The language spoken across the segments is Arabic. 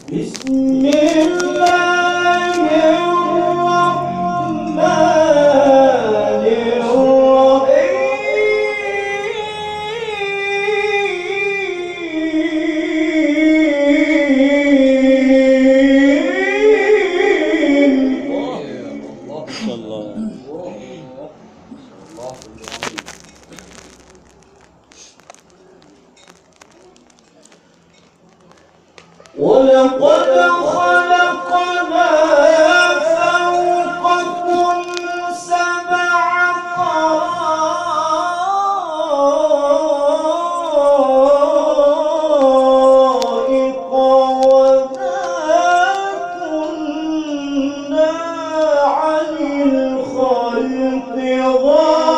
بسم الله الرحمن الرحيم. ولقد خلقنا فوقكم سبع طرائق وما كنا عن الخلق غافلين.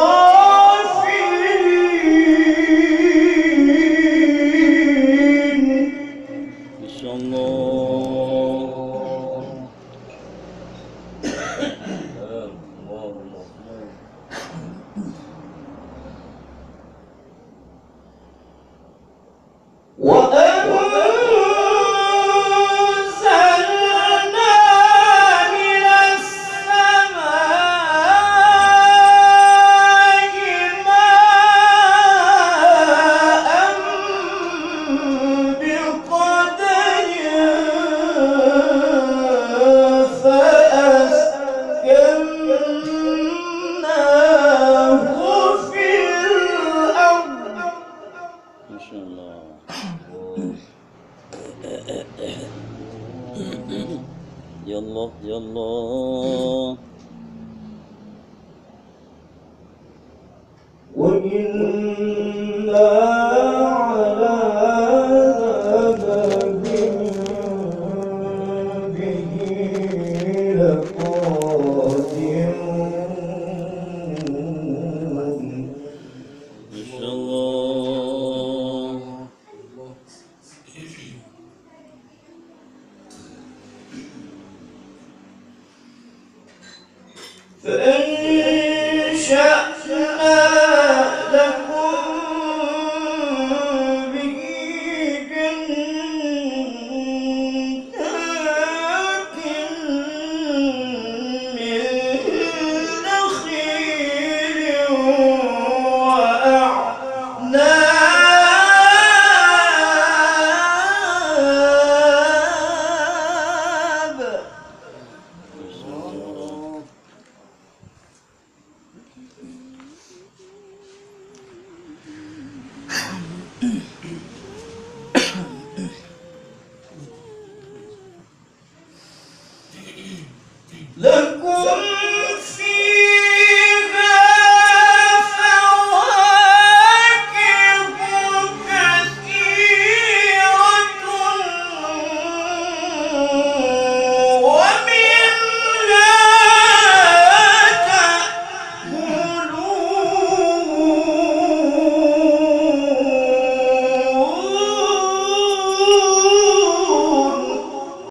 إن شاء الله. وأنزلنا من السماء ماء بقدر فأسكناه في الأرض. ما شاء الله. يلا يلا. وإنا على ذهاب به لقادرون. إن شاء الله. فأنشأنا لكم به جنات من نخيل وأعناب. لكم